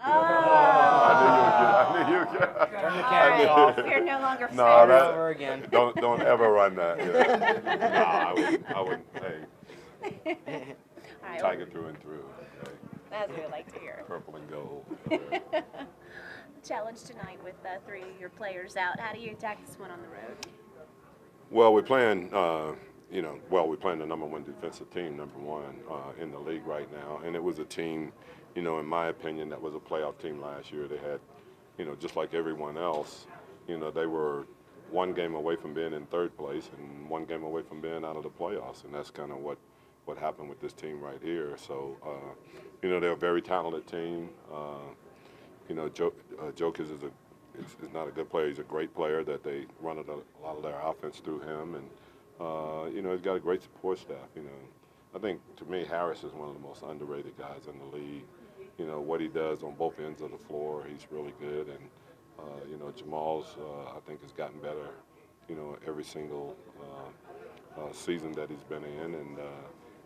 I knew you would get. Turn the camera off. We're no longer friends. No, that, over again. don't ever run that. Yeah. No, I wouldn't. Hey, All right, Tiger through and through. Okay. that's what we like to hear. Purple and gold. Challenge tonight with three of your players out. How do you attack this one on the road? Well, we're playing. We're playing the number one defensive team, number one in the league right now, and it was a team, in my opinion, that was a playoff team last year. They had, just like everyone else, they were one game away from being in third place and one game away from being out of the playoffs, and that's kind of what happened with this team right here. So, they're a very talented team. Jokic is not a good player. He's a great player that they run a lot of their offense through him, and he's got a great support staff. I think to me Harris is one of the most underrated guys in the league. What he does on both ends of the floor, he's really good, and Jamal's I think has gotten better. Every single season that he's been in,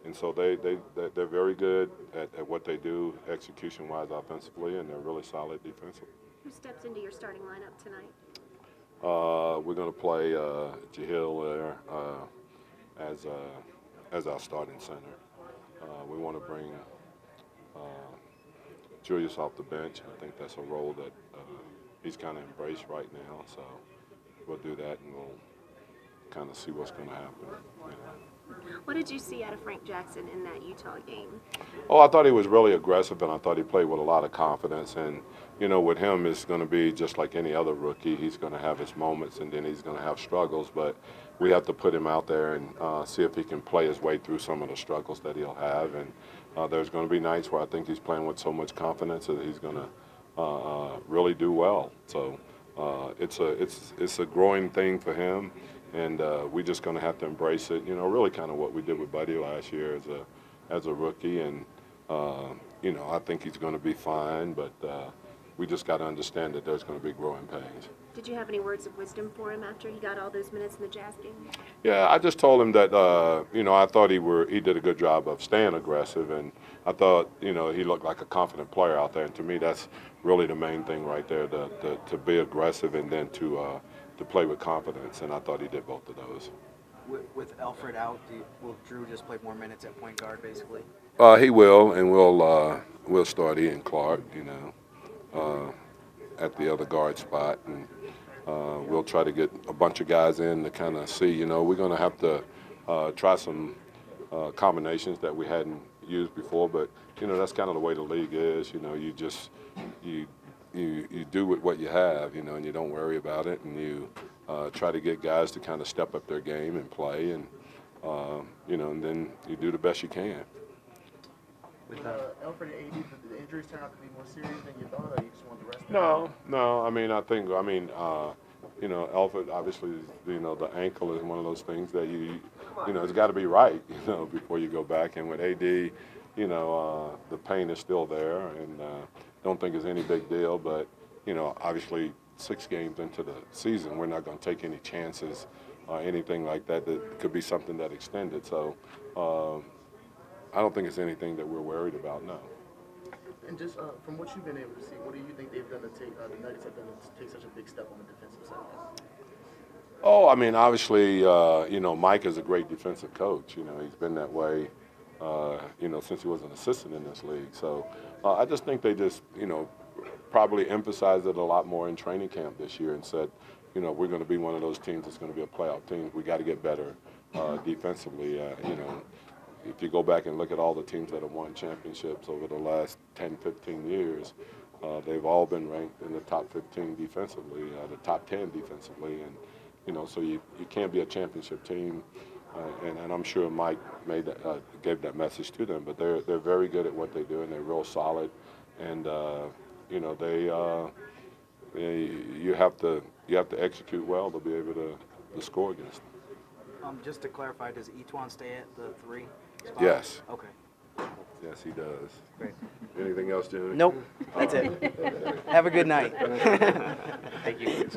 and so they're very good at what they do execution-wise offensively, and they're really solid defensively. Who steps into your starting lineup tonight? We're going to play Jahil there as our starting center. We want to bring Julius off the bench. I think that's a role that he's kind of embraced right now. So we'll do that, and we'll kind of see what's going to happen. What did you see out of Frank Jackson in that Utah game? Oh, I thought he was really aggressive, and I thought he played with a lot of confidence. And, with him, it's going to be just like any other rookie. He's going to have his moments, and then he's going to have struggles. But we have to put him out there and see if he can play his way through some of the struggles that he'll have. And there's going to be nights where I think he's playing with so much confidence that he's going to really do well. So it's a growing thing for him. And we're just going to have to embrace it, really kind of what we did with Buddy last year as a rookie. And, I think he's going to be fine, but we just got to understand that there's going to be growing pains. Did you have any words of wisdom for him after he got all those minutes in the Jazz game? Yeah, I just told him that, I thought he did a good job of staying aggressive, and I thought, he looked like a confident player out there. And to me, that's really the main thing right there, to be aggressive and then to play with confidence, and I thought he did both of those. With Alfred out, will Drew just play more minutes at point guard, basically? He will, and we'll start Ian Clark, at the other guard spot, and we'll try to get a bunch of guys in to kind of see. We're going to have to try some combinations that we hadn't used before, but that's kind of the way the league is. You do with what you have, and you don't worry about it, and you try to get guys to kind of step up their game and play, and and then you do the best you can. With Alfred and AD, did the injuries turn out to be more serious than you thought, or you just wanted to rest? No. Alfred obviously, the ankle is one of those things that it's got to be right, before you go back. And with AD, the pain is still there, and don't think it's any big deal. But obviously, 6 games into the season, we're not going to take any chances or anything like that. That could be something that extended. So I don't think it's anything that we're worried about. No. And just from what you've been able to see, what do you think they've done to take the Nuggets have done to take such a big step on the defensive side? Oh, I mean, obviously, Mike is a great defensive coach. He's been that way, since he was an assistant in this league. So I just think they just, probably emphasized it a lot more in training camp this year and said, we're going to be one of those teams that's going to be a playoff team. We got to get better defensively. If you go back and look at all the teams that have won championships over the last 10, 15 years, they've all been ranked in the top 15 defensively, the top 10 defensively, and so you can't be a championship team. And I'm sure Mike gave that message to them, but they're very good at what they do, and they're real solid, and you have to execute well to be able to score against them. Just to clarify, does Etuan stay at the 3 spot? Yes. Okay. Yes, he does. Great. Anything else, Jimmy? Nope. That's it. Have a good night. Thank you.